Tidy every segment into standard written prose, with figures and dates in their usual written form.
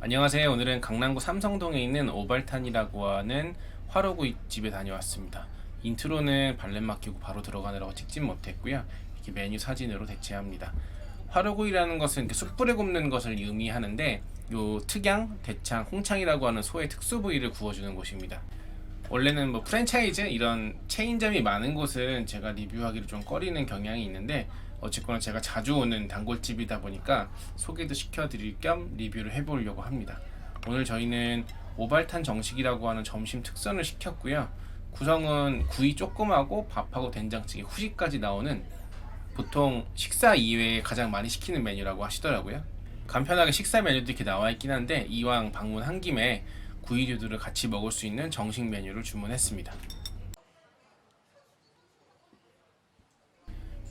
안녕하세요. 오늘은 강남구 삼성동에 있는 오발탄이라고 하는 화로구이 집에 다녀왔습니다. 인트로는 발렛 맡기고 바로 들어가느라고 찍진 못했고요. 이렇게 메뉴 사진으로 대체합니다. 화로구이라는 것은 이렇게 숯불에 굽는 것을 의미하는데, 요 특양, 대창, 홍창이라고 하는 소의 특수 부위를 구워주는 곳입니다. 원래는 뭐 프랜차이즈 이런 체인점이 많은 곳은 제가 리뷰하기를 좀 꺼리는 경향이 있는데, 어쨌거나 제가 자주 오는 단골집이다 보니까 소개도 시켜드릴 겸 리뷰를 해보려고 합니다. 오늘 저희는 오발탄 정식이라고 하는 점심 특선을 시켰고요. 구성은 구이 조금하고 밥하고 된장찌개, 후식까지 나오는 보통 식사 이외에 가장 많이 시키는 메뉴라고 하시더라고요. 간편하게 식사 메뉴도 이렇게 나와 있긴 한데, 이왕 방문한 김에 구이류들을 같이 먹을 수 있는 정식 메뉴를 주문했습니다.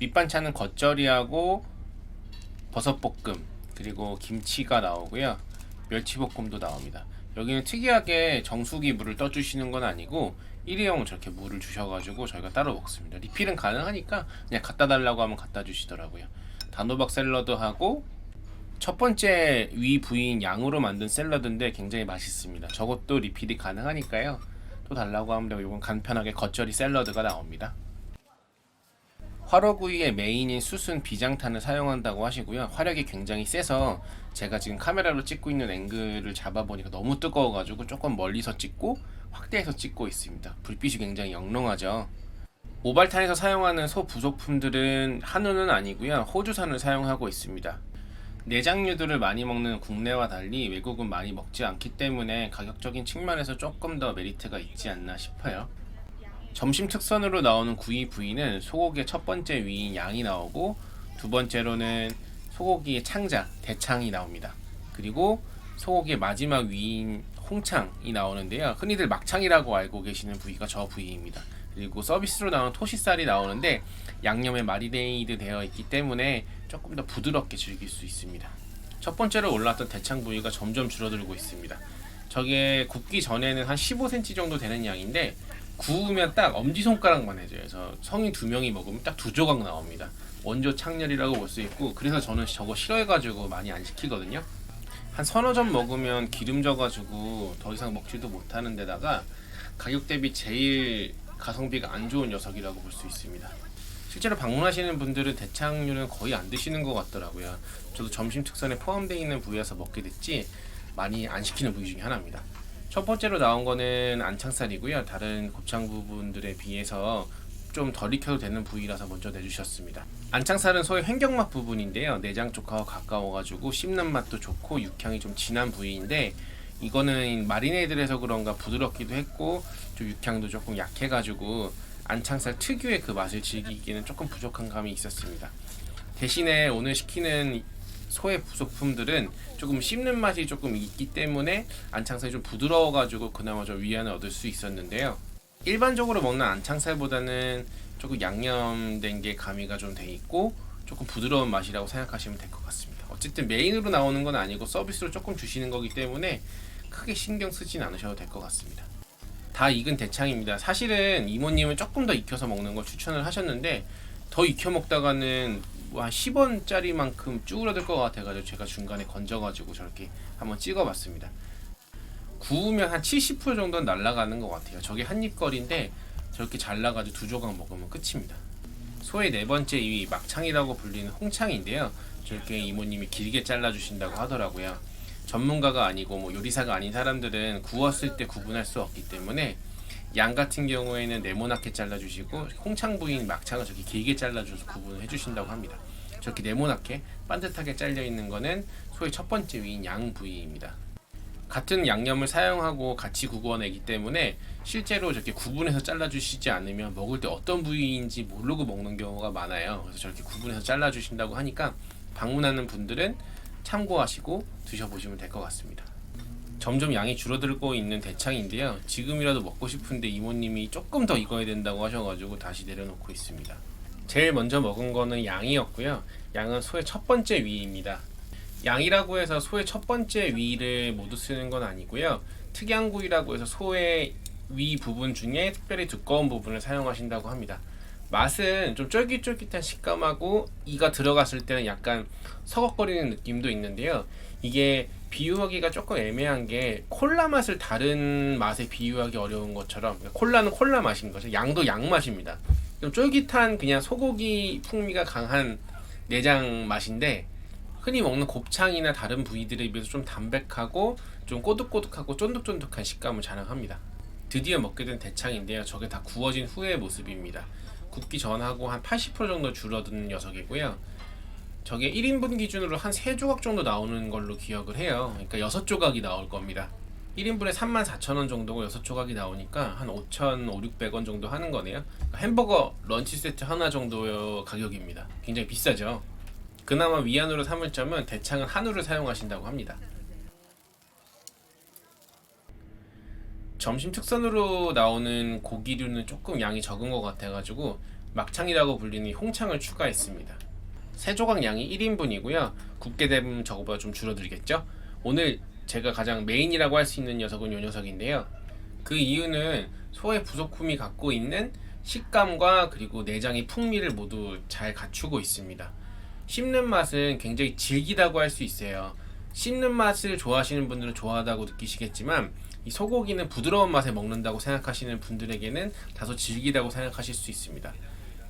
밑반찬은 겉절이하고 버섯볶음, 그리고 김치가 나오고요. 멸치볶음도 나옵니다. 여기는 특이하게 정수기 물을 떠주시는 건 아니고 일회용으로 저렇게 물을 주셔가지고 저희가 따로 먹습니다. 리필은 가능하니까 그냥 갖다 달라고 하면 갖다 주시더라고요. 단호박 샐러드하고 첫 번째 위 부위인 양으로 만든 샐러드인데 굉장히 맛있습니다. 저것도 리필이 가능하니까요. 또 달라고 하면 되고, 이건 간편하게 겉절이 샐러드가 나옵니다. 화로구이의 메인인 숯은 비장탄을 사용한다고 하시고요. 화력이 굉장히 세서 제가 지금 카메라로 찍고 있는 앵글을 잡아보니까 너무 뜨거워가지고 조금 멀리서 찍고 확대해서 찍고 있습니다. 불빛이 굉장히 영롱하죠. 오발탄에서 사용하는 소 부속품들은 한우는 아니고요. 호주산을 사용하고 있습니다. 내장류들을 많이 먹는 국내와 달리 외국은 많이 먹지 않기 때문에 가격적인 측면에서 조금 더 메리트가 있지 않나 싶어요. 점심 특선으로 나오는 구이 부위는 소고기의 첫 번째 위인 양이 나오고, 두 번째로는 소고기의 창자, 대창이 나옵니다. 그리고 소고기의 마지막 위인 홍창이 나오는데요. 흔히들 막창이라고 알고 계시는 부위가 저 부위입니다. 그리고 서비스로 나오는 토시살이 나오는데 양념에 마리네이드 되어 있기 때문에 조금 더 부드럽게 즐길 수 있습니다. 첫 번째로 올라왔던 대창 부위가 점점 줄어들고 있습니다. 저게 굽기 전에는 한 15cm 정도 되는 양인데 구우면 딱 엄지손가락만 해져요. 그래서 성인 2명이 먹으면 딱 2조각 나옵니다. 원조 창렬이라고 볼 수 있고, 그래서 저는 저거 싫어해가지고 많이 안 시키거든요. 한 서너 점 먹으면 기름져가지고 더 이상 먹지도 못하는 데다가 가격 대비 제일 가성비가 안 좋은 녀석이라고 볼 수 있습니다. 실제로 방문하시는 분들은 대창류는 거의 안 드시는 것 같더라고요. 저도 점심 특선에 포함되어 있는 부위여서 먹게 됐지 많이 안 시키는 부위 중에 하나입니다. 첫 번째로 나온 거는 안창살이고요. 다른 곱창 부분들에 비해서 좀 덜 익혀도 되는 부위라서 먼저 내주셨습니다. 안창살은 소의 횡격막 부분인데요. 내장 쪽하고 가까워가지고 씹는 맛도 좋고 육향이 좀 진한 부위인데, 이거는 마리네이드를 해서 그런가 부드럽기도 했고 좀 육향도 조금 약해가지고 안창살 특유의 그 맛을 즐기기에는 조금 부족한 감이 있었습니다. 대신에 오늘 시키는 소의 부속품들은 조금 씹는 맛이 조금 있기 때문에 안창살이 좀 부드러워가지고 그나마 좀 위안을 얻을 수 있었는데요. 일반적으로 먹는 안창살보다는 조금 양념된 게 가미가 좀 돼 있고 조금 부드러운 맛이라고 생각하시면 될 것 같습니다. 어쨌든 메인으로 나오는 건 아니고 서비스로 조금 주시는 거기 때문에 크게 신경 쓰진 않으셔도 될 것 같습니다. 다 익은 대창입니다. 사실은 이모님은 조금 더 익혀서 먹는 걸 추천을 하셨는데, 더 익혀 먹다가는 한 10원짜리만큼 쭈그러들 것 같아가지고 제가 중간에 건져가지고 저렇게 한번 찍어봤습니다. 구우면 한 70% 정도는 날아가는 것 같아요. 저게 한입거리인데 저렇게 잘라가지고 2조각 먹으면 끝입니다. 소의 네 번째 위 막창이라고 불리는 홍창인데요. 저렇게 이모님이 길게 잘라주신다고 하더라고요. 전문가가 아니고 뭐 요리사가 아닌 사람들은 구웠을 때 구분할 수 없기 때문에 양 같은 경우에는 네모나게 잘라주시고, 홍창 부위인 막창은 저렇게 길게 잘라줘서 구분을 해주신다고 합니다. 저렇게 네모나게 반듯하게 잘려있는 거는 소의 첫 번째 위인 양 부위입니다. 같은 양념을 사용하고 같이 구워내기 때문에 실제로 저렇게 구분해서 잘라주시지 않으면 먹을 때 어떤 부위인지 모르고 먹는 경우가 많아요. 그래서 저렇게 구분해서 잘라주신다고 하니까 방문하는 분들은 참고하시고 드셔보시면 될 것 같습니다. 점점 양이 줄어들고 있는 대창인데요. 지금이라도 먹고 싶은데 이모님이 조금 더 익어야 된다고 하셔가지고 다시 내려놓고 있습니다. 제일 먼저 먹은 거는 양이었고요. 양은 소의 첫 번째 위입니다. 양이라고 해서 소의 첫 번째 위를 모두 쓰는 건 아니고요. 특양구이라고 해서 소의 위 부분 중에 특별히 두꺼운 부분을 사용하신다고 합니다. 맛은 좀 쫄깃쫄깃한 식감하고 이가 들어갔을 때는 약간 서걱거리는 느낌도 있는데요. 이게 비유하기가 조금 애매한 게 콜라 맛을 다른 맛에 비유하기 어려운 것처럼 콜라는 콜라 맛인 거죠. 양도 양 맛입니다. 좀 쫄깃한 그냥 소고기 풍미가 강한 내장 맛인데 흔히 먹는 곱창이나 다른 부위들에 비해서 좀 담백하고 좀 꼬득꼬득하고 쫀득쫀득한 식감을 자랑합니다. 드디어 먹게 된 대창인데요. 저게 다 구워진 후의 모습입니다. 굽기 전하고 한 80% 정도 줄어든 녀석이고요. 저게 1인분 기준으로 한 3조각 정도 나오는 걸로 기억을 해요. 그러니까 6조각이 나올 겁니다. 1인분에 34,000원 정도고 6조각이 나오니까 한 5,500~600원 정도 하는 거네요. 그러니까 햄버거 런치 세트 하나 정도의 가격입니다. 굉장히 비싸죠. 그나마 위안으로 삼을 점은 대창은 한우를 사용하신다고 합니다. 점심 특선으로 나오는 고기류는 조금 양이 적은 것 같아가지고 막창이라고 불리는 홍창을 추가했습니다. 3조각 양이 1인분이고요. 굽게 되면 저거보다 좀 줄어들겠죠? 오늘 제가 가장 메인이라고 할 수 있는 녀석은 이 녀석인데요. 그 이유는 소의 부속품이 갖고 있는 식감과 그리고 내장의 풍미를 모두 잘 갖추고 있습니다. 씹는 맛은 굉장히 질기다고 할 수 있어요. 씹는 맛을 좋아하시는 분들은 좋아하다고 느끼시겠지만 이 소고기는 부드러운 맛에 먹는다고 생각하시는 분들에게는 다소 질기다고 생각하실 수 있습니다.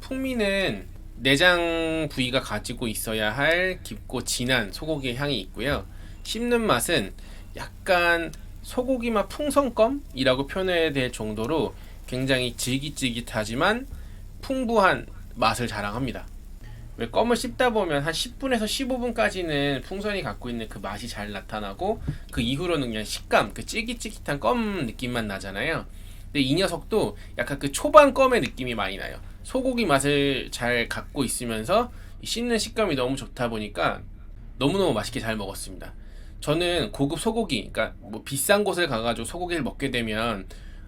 풍미는 내장 부위가 가지고 있어야 할 깊고 진한 소고기의 향이 있고요. 씹는 맛은 약간 소고기 맛 풍선껌이라고 표현해야 될 정도로 굉장히 질깃질깃하지만 풍부한 맛을 자랑합니다. 왜 껌을 씹다 보면 한 10분에서 15분까지는 풍선이 갖고 있는 그 맛이 잘 나타나고 그 이후로는 그냥 식감, 그 찌깃찌깃한 껌 느낌만 나잖아요. 근데 이 녀석도 약간 그 초반 껌의 느낌이 많이 나요. 소고기 맛을 잘 갖고 있으면서 씹는 식감이 너무 좋다 보니까 너무너무 맛있게 잘 먹었습니다. 저는 고급 소고기, 그러니까 뭐 비싼 곳을 가가지고 소고기를 먹게 되면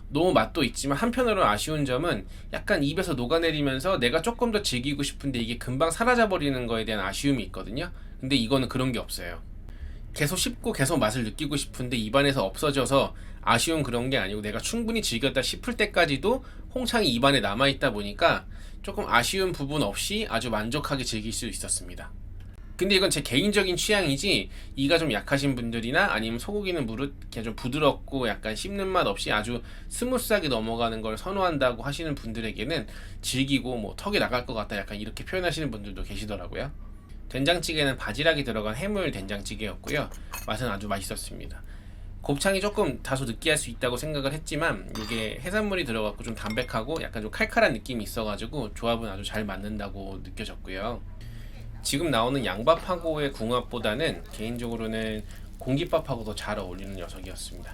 너무 맛도 있지만 한편으로 아쉬운 점은 약간 입에서 녹아내리면서 내가 조금 더 즐기고 싶은데 이게 금방 사라져 버리는 거에 대한 아쉬움이 있거든요. 근데 이거는 그런 게 없어요. 계속 씹고 계속 맛을 느끼고 싶은데 입안에서 없어져서 아쉬운 그런 게 아니고 내가 충분히 즐겼다 싶을 때까지도 홍창이 입안에 남아있다 보니까 조금 아쉬운 부분 없이 아주 만족하게 즐길 수 있었습니다. 근데 이건 제 개인적인 취향이지 이가 좀 약하신 분들이나 아니면 소고기는 무릇 그냥 좀 부드럽고 약간 씹는 맛 없이 아주 스무스하게 넘어가는 걸 선호한다고 하시는 분들에게는 질기고 뭐 턱이 나갈 것 같다 약간 이렇게 표현하시는 분들도 계시더라고요. 된장찌개는 바지락이 들어간 해물 된장찌개였고요. 맛은 아주 맛있었습니다. 곱창이 조금 다소 느끼할 수 있다고 생각을 했지만 이게 해산물이 들어갔고 좀 담백하고 약간 좀 칼칼한 느낌이 있어가지고 조합은 아주 잘 맞는다고 느껴졌고요. 지금 나오는 양밥하고의 궁합보다는 개인적으로는 공깃밥하고 더 잘 어울리는 녀석이었습니다.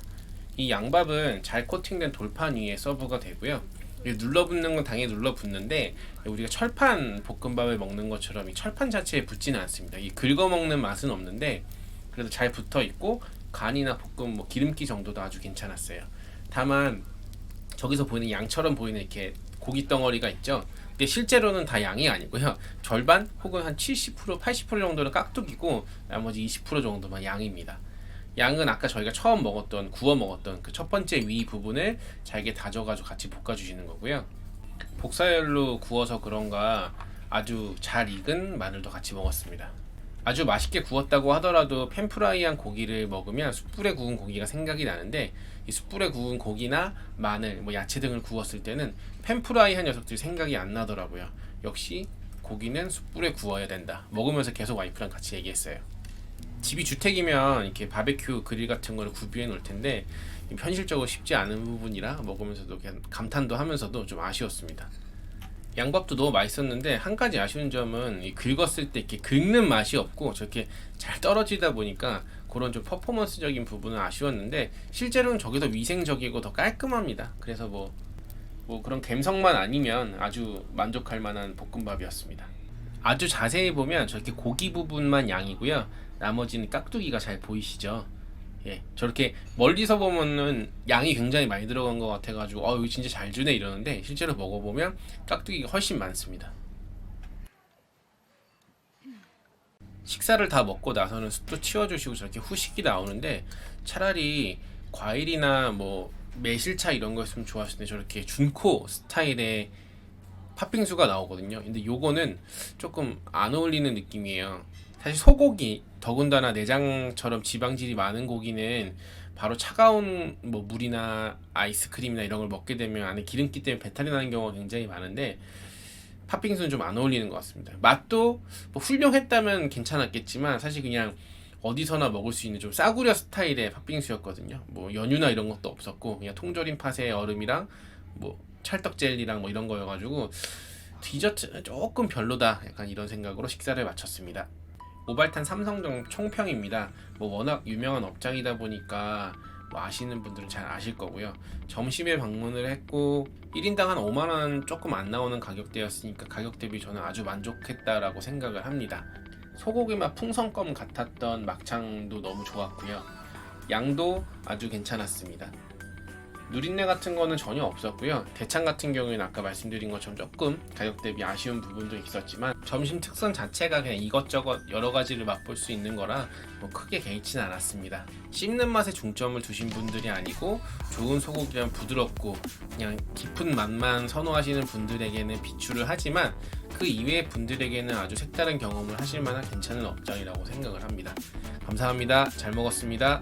이 양밥은 잘 코팅된 돌판 위에 서브가 되고요. 눌러붙는 건 당연히 눌러붙는데 우리가 철판 볶음밥을 먹는 것처럼 이 철판 자체에 붙지는 않습니다. 이 긁어먹는 맛은 없는데 그래도 잘 붙어있고 간이나 볶음 뭐 기름기 정도도 아주 괜찮았어요. 다만 저기서 보이는 양처럼 보이는 이렇게 고기 덩어리가 있죠. 근데 실제로는 다 양이 아니고요. 절반 혹은 한 70%, 80% 정도는 깍두기고 나머지 20% 정도만 양입니다. 양은 아까 저희가 처음 먹었던 구워 먹었던 그 첫 번째 위 부분을 잘게 다져가지고 같이 볶아주시는 거고요. 복사열로 구워서 그런가 아주 잘 익은 마늘도 같이 먹었습니다. 아주 맛있게 구웠다고 하더라도 팬프라이한 고기를 먹으면 숯불에 구운 고기가 생각이 나는데 이 숯불에 구운 고기나 마늘, 뭐 야채 등을 구웠을 때는 팬프라이한 녀석들이 생각이 안 나더라고요. 역시 고기는 숯불에 구워야 된다. 먹으면서 계속 와이프랑 같이 얘기했어요. 집이 주택이면 이렇게 바베큐 그릴 같은 거를 구비해 놓을 텐데 현실적으로 쉽지 않은 부분이라 먹으면서도 그냥 감탄도 하면서도 좀 아쉬웠습니다. 양밥도 너무 맛있었는데 한 가지 아쉬운 점은 이 긁었을 때 이렇게 긁는 맛이 없고 저렇게 잘 떨어지다 보니까 그런 좀 퍼포먼스적인 부분은 아쉬웠는데 실제로는 저게 더 위생적이고 더 깔끔합니다. 그래서 뭐 그런 감성만 아니면 아주 만족할 만한 볶음밥이었습니다. 아주 자세히 보면 저렇게 고기 부분만 양이고요. 나머지는 깍두기가 잘 보이시죠? 예, 저렇게 멀리서 보면은 양이 굉장히 많이 들어간 것 같아가지고 이거 진짜 잘 주네 이러는데 실제로 먹어보면 깍두기가 훨씬 많습니다. 식사를 다 먹고 나서는 숯도 치워주시고 저렇게 후식이 나오는데 차라리 과일이나 뭐 매실차 이런 거였으면 좋았을 텐데 저렇게 준코 스타일의 팥빙수가 나오거든요. 근데 요거는 조금 안 어울리는 느낌이에요. 사실 소고기, 더군다나 내장처럼 지방질이 많은 고기는 바로 차가운 뭐 물이나 아이스크림이나 이런 걸 먹게 되면 안에 기름기 때문에 배탈이 나는 경우가 굉장히 많은데 팥빙수는 좀 안 어울리는 것 같습니다. 맛도 뭐 훌륭했다면 괜찮았겠지만 사실 그냥 어디서나 먹을 수 있는 좀 싸구려 스타일의 팥빙수였거든요. 뭐 연유나 이런 것도 없었고 그냥 통조림 팥의 얼음이랑 뭐 찰떡 젤리랑 뭐 이런 거여가지고 디저트 조금 별로다 약간 이런 생각으로 식사를 마쳤습니다. 오발탄 삼성정 총평입니다. 뭐 워낙 유명한 업장이다 보니까 뭐 아시는 분들은 잘 아실 거고요. 점심에 방문을 했고 1인당 한 5만원 조금 안 나오는 가격대였으니까 가격 대비 저는 아주 만족했다라고 생각을 합니다. 소고기 맛 풍선껌 같았던 막창도 너무 좋았고요. 양도 아주 괜찮았습니다. 누린내 같은 거는 전혀 없었고요. 대창 같은 경우에는 아까 말씀드린 것처럼 조금 가격 대비 아쉬운 부분도 있었지만 점심 특선 자체가 그냥 이것저것 여러 가지를 맛볼 수 있는 거라 뭐 크게 개의치는 않았습니다. 씹는 맛에 중점을 두신 분들이 아니고 좋은 소고기랑 부드럽고 그냥 깊은 맛만 선호하시는 분들에게는 비추를 하지만 그 이외의 분들에게는 아주 색다른 경험을 하실 만한 괜찮은 업장이라고 생각을 합니다. 감사합니다. 잘 먹었습니다.